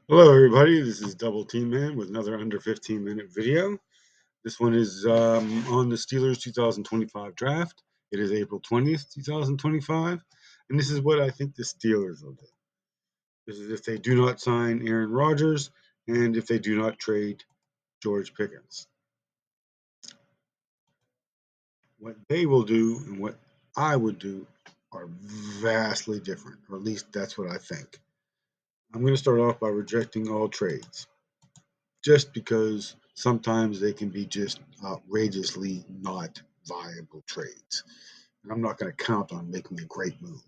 Hello, everybody. This is Double Team Man with another under 15-minute video. This one is on the Steelers 2025 draft. It is April 20th, 2025. And this is what I think the Steelers will do. This is if they do not sign Aaron Rodgers and if they do not trade George Pickens. What they will do and what I would do are vastly different, or at least that's what I think. I'm going to start off by rejecting all trades, just because sometimes they can be just outrageously not viable trades. And I'm not going to count on making a great move.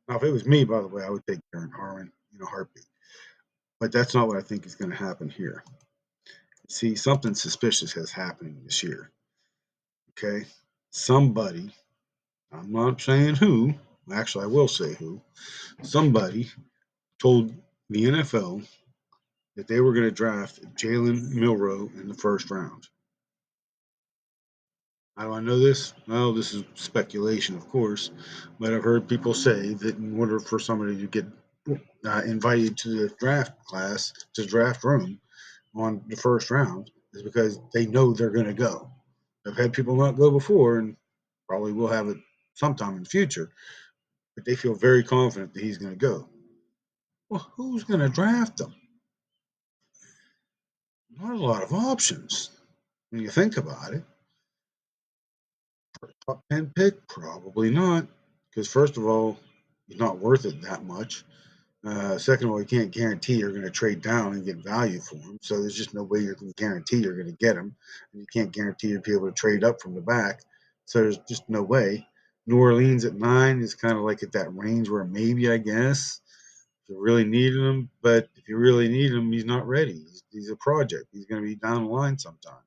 Now, if it was me, by the way, I would take Darren Harmon in a heartbeat. But that's not what I think is going to happen here. See, something suspicious has happening this year. Okay? Somebody, I'm not saying who, actually, I will say who, somebody told the NFL that they were going to draft Jalen Milroe in the first round. How do I know this? Well, this is speculation, of course, but I've heard people say that in order for somebody to get invited to the draft class, to the draft room on the first round, is because they know they're going to go. I've had people not go before, and probably will have it sometime in the future, but they feel very confident that he's going to go. Well, who's going to draft him? Not a lot of options when you think about it. Top 10 pick? Probably not, because first of all, he's not worth it that much. Second of all, you can't guarantee you're going to trade down and get value for him. So there's just no way you can guarantee you're going to get him. And you can't guarantee you'll be able to trade up from the back. So there's just no way. New Orleans at 9 is kind of like at that range where maybe, I guess, if you really need him. But if you really need him, he's not ready. He's a project. He's going to be down the line sometime.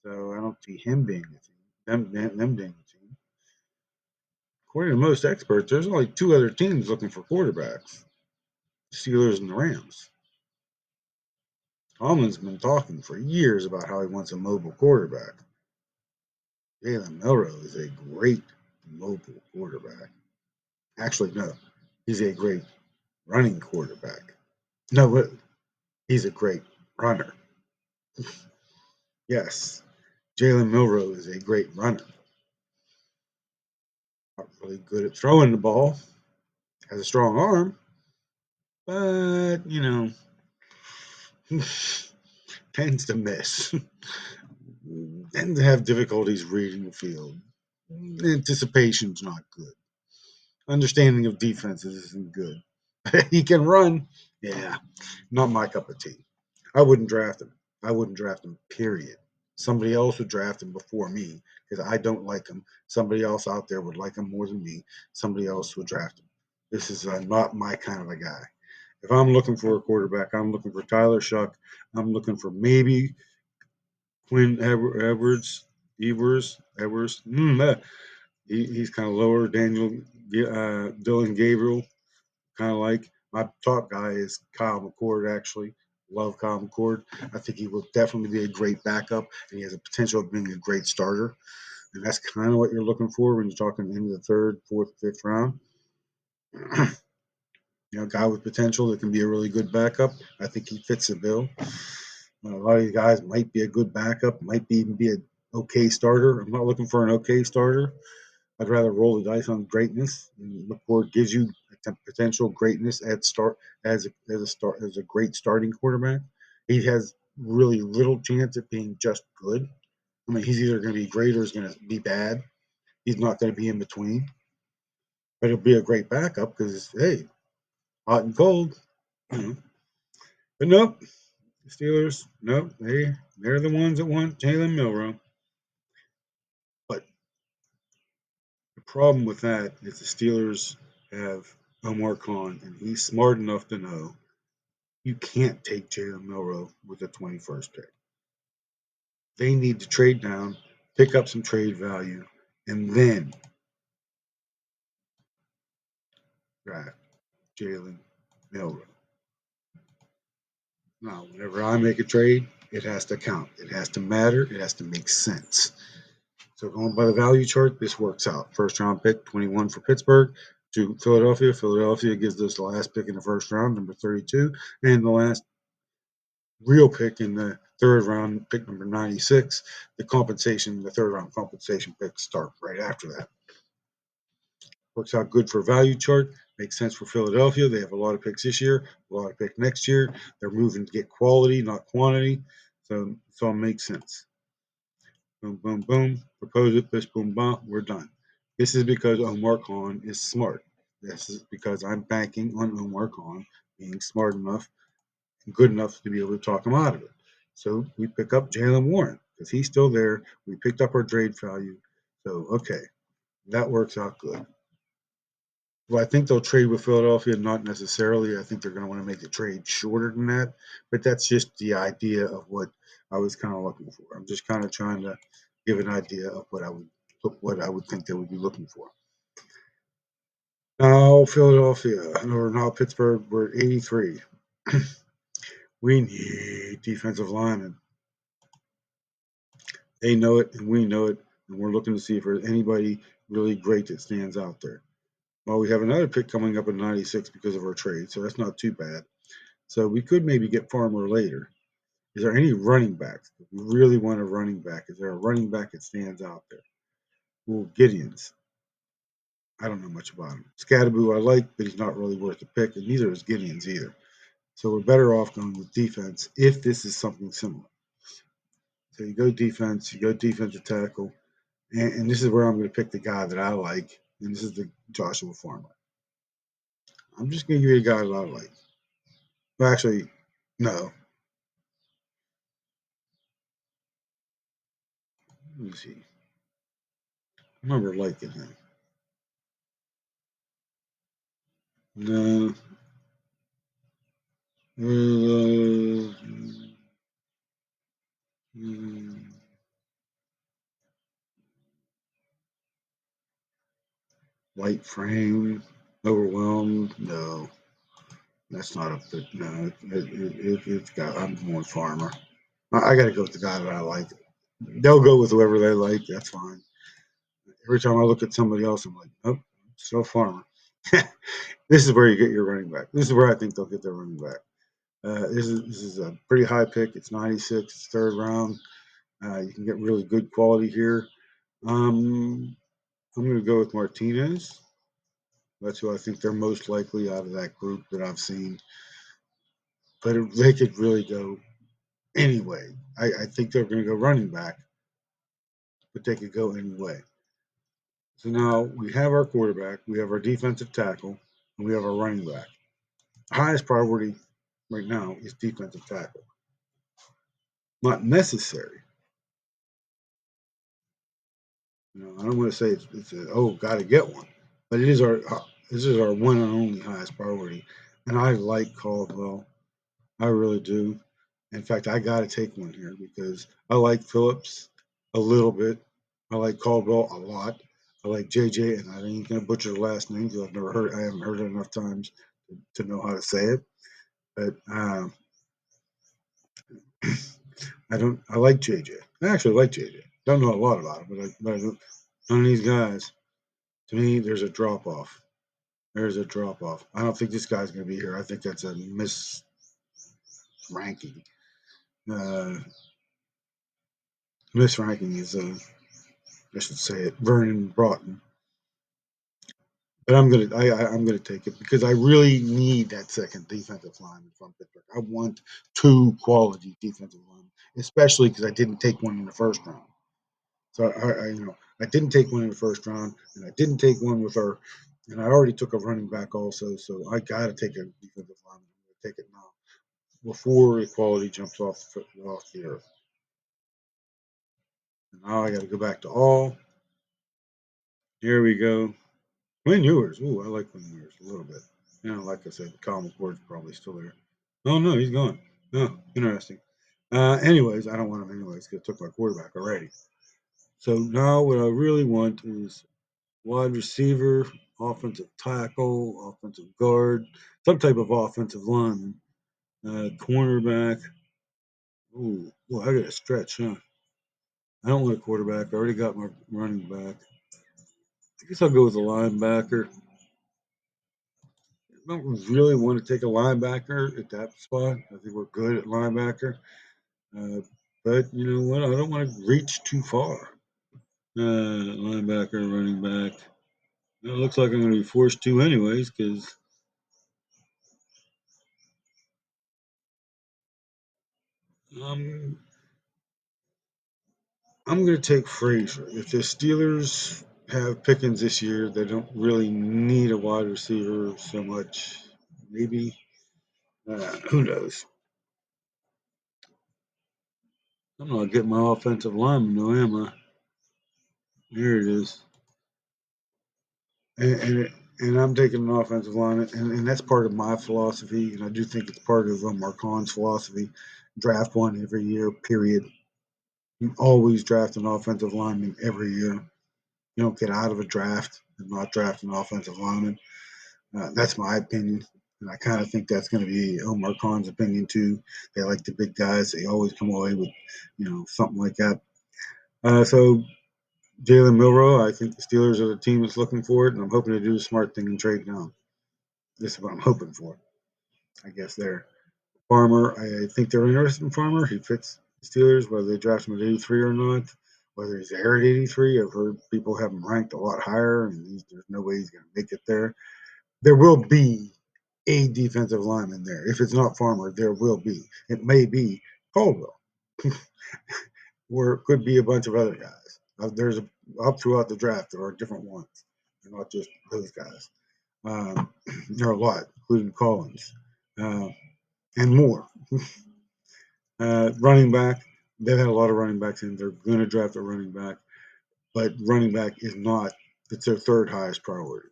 So I don't see him being the team, them being the team. According to most experts, there's only two other teams looking for quarterbacks: the Steelers and the Rams. Tomlin's been talking for years about how he wants a mobile quarterback. Jalen Milroe is a great mobile quarterback. Actually, no, he's a great running quarterback. No, he's a great runner. Yes, Jalen Milroe is a great runner. Not really good at throwing the ball. Has a strong arm, but tends to miss. Tends to have difficulties reading the field. Anticipation's not good. Understanding of defenses isn't good. He can run. Yeah, not my cup of tea. I wouldn't draft him. I wouldn't draft him, period. Somebody else would draft him before me because I don't like him. Somebody else out there would like him more than me. Somebody else would draft him. This is not my kind of a guy. If I'm looking for a quarterback, I'm looking for Tyler Shuck. I'm looking for maybe Quinn Edwards, Evers. He's kind of lower. Dylan Gabriel, kind of like. My top guy is Kyle McCord, actually. Love Kyle McCord. I think he will definitely be a great backup, and he has a potential of being a great starter. And that's kind of what you're looking for when you're talking into the third, fourth, fifth round. A guy with potential that can be a really good backup. I think he fits the bill. A lot of these guys might be a good backup, might even be an okay starter. I'm not looking for an okay starter. I'd rather roll the dice on greatness. And McCord gives you potential greatness at start as a great starting quarterback. He has really little chance at being just good. I mean, he's either going to be great or he's going to be bad. He's not going to be in between. But he'll be a great backup because hey, hot and cold. You know. But nope, the Steelers. Nope, they're the ones that want Jalen Milroe. But the problem with that is the Steelers have Omar Khan, and he's smart enough to know you can't take Jalen Milroe with the 21st pick. They need to trade down, pick up some trade value, and then draft Jalen Milroe. Now, whenever I make a trade, it has to count. It has to matter. It has to make sense. So going by the value chart, this works out. First round pick, 21 for Pittsburgh. to Philadelphia. Philadelphia gives us the last pick in the first round, number 32, and the last real pick in the third round, pick number 96. The third round compensation picks start right after that. Works out good for a value chart. Makes sense for Philadelphia. They have a lot of picks this year, a lot of picks next year. They're moving to get quality, not quantity. So it all makes sense. Boom, boom, boom. Propose it, bish, boom, bam. We're done. This is because Omar Khan is smart. This is because I'm banking on Omar Khan being smart enough and good enough to be able to talk him out of it. So we pick up Jalen Warren because he's still there. We picked up our trade value. So, okay, that works out good. Well, I think they'll trade with Philadelphia, not necessarily. I think they're going to want to make the trade shorter than that, but that's just the idea of what I was kind of looking for. I'm just kind of trying to give an idea of what I would think they would be looking for. Now Philadelphia or now Pittsburgh, we're at 83. We need defensive linemen. They know it, and we know it, and we're looking to see if there's anybody really great that stands out there. Well, we have another pick coming up at 96 because of our trade, so that's not too bad. So we could maybe get Farmer later. Is there any running backs? If we really want a running back, is there a running back that stands out there? Well, Gideon's. I don't know much about him. Scadaboo I like, but he's not really worth the pick, and neither is Gideon's either. So we're better off going with defense if this is something similar. So you go defense, you go defensive tackle, and this is where I'm going to pick the guy that I like, and this is the Joshua Farmer. I'm just going to give you a guy that I like. Well, actually, no. Let me see. I remember liking him. No. Mm, white frame, overwhelmed. No, that's not a fit. No, it's got. I'm going farmer. I got to go with the guy that I like. They'll go with whoever they like. That's fine. Every time I look at somebody else, I'm like, nope, still farmer. This is where you get your running back. This is where I think they'll get their running back. This is a pretty high pick. It's 96. It's third round. You can get really good quality here. Um, I'm going to go with Martinez. That's who I think they're most likely out of that group that I've seen. But they could really go anyway. I think they're going to go running back, but they could go anyway. So now we have our quarterback, we have our defensive tackle, and we have our running back. Highest priority right now is defensive tackle. Not necessary. I don't want to say got to get one, but it is our this is our one and only highest priority. And I like Caldwell. I really do. In fact, I got to take one here because I like Phillips a little bit. I like Caldwell a lot. I like JJ, and I ain't gonna butcher the last name because I haven't heard it enough times to know how to say it. But I don't. I like JJ. I actually like JJ. Don't know a lot about him, none of these guys. To me, there's a drop off. There's a drop off. I don't think this guy's gonna be here. I think that's a misranking. Uh, Misranking is I should say it, Vernon Broughton. But I'm gonna take it because I really need that second defensive lineman from Pittsburgh. I want two quality defensive linemen, especially because I didn't take one in the first round. So I didn't take one in the first round, and I didn't take one with our, and I already took a running back also. So I got to take a defensive lineman. I'm gonna take it now before equality jumps off the earth. And now I got to go back to all. Here we go. Quinn Ewers. Ooh, I like Quinn Ewers a little bit. Like I said, Colin McCord's probably still there. Oh no, he's gone. Oh, interesting. Anyways, I don't want him anyways because I took my quarterback already. So now what I really want is wide receiver, offensive tackle, offensive guard, some type of offensive lineman, cornerback. Ooh, I got to stretch, huh? I don't want a quarterback. I already got my running back. I guess I'll go with a linebacker. don't really want to take a linebacker at that spot. I think we're good at linebacker. Uh, but you know what? I don't want to reach too far. Linebacker, running back. It looks like I'm going to be forced to anyways because I'm I'm going to take Frazier. If the Steelers have Pickens this year, they don't really need a wide receiver so much. Maybe who knows? I'm not getting my offensive lineman, no, am I? Here it is. And I'm taking an offensive lineman, and that's part of my philosophy, and I do think it's part of Mark Hahn's philosophy. Draft one every year, period. You always draft an offensive lineman every year. You don't get out of a draft and not draft an offensive lineman. That's my opinion. And I kind of think that's going to be Omar Khan's opinion too. They like the big guys. They always come away with, something like that. So Jalen Milroe, I think the Steelers are the team that's looking for it, and I'm hoping to do the smart thing and trade down. This is what I'm hoping for. I guess there. Farmer, I think they're interested in Farmer. He fits the Steelers, whether they draft him at 83 or not. Whether he's there at 83, I've heard people have him ranked a lot higher, and there's no way he's going to make it there. There will be a defensive lineman there. If it's not Farmer, there will be. It may be Caldwell, or it could be a bunch of other guys. There's up throughout the draft, there are different ones. They're not just those guys. Um, there are a lot, including Collins, uh, and more. Running back, they've had a lot of running backs in. They're going to draft a running back, but running back is not. It's their third highest priority.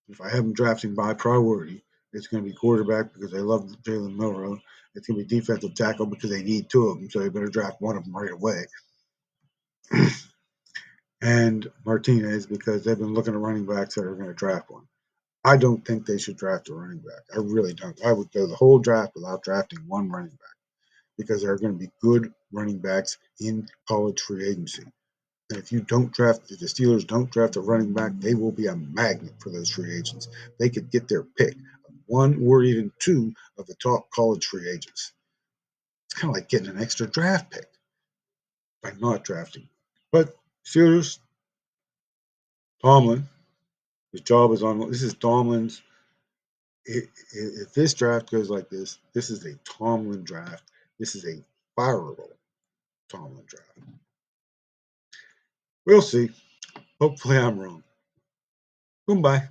If I have them drafting by priority, it's going to be quarterback because they love Jalen Milroe. It's going to be defensive tackle because they need two of them, so they better draft one of them right away. And Martinez because they've been looking at running backs that are going to draft one. I don't think they should draft a running back. I really don't. I would go the whole draft without drafting one running back because there are going to be good running backs in college free agency. And if if the Steelers don't draft a running back, they will be a magnet for those free agents. They could get their pick, one or even two of the top college free agents. It's kind of like getting an extra draft pick by not drafting. But Steelers, Tomlin, his job is on. This is Tomlin's. If this draft goes like this is a Tomlin draft. This is a fireable Tomlin draft. We'll see. Hopefully, I'm wrong. Goodbye.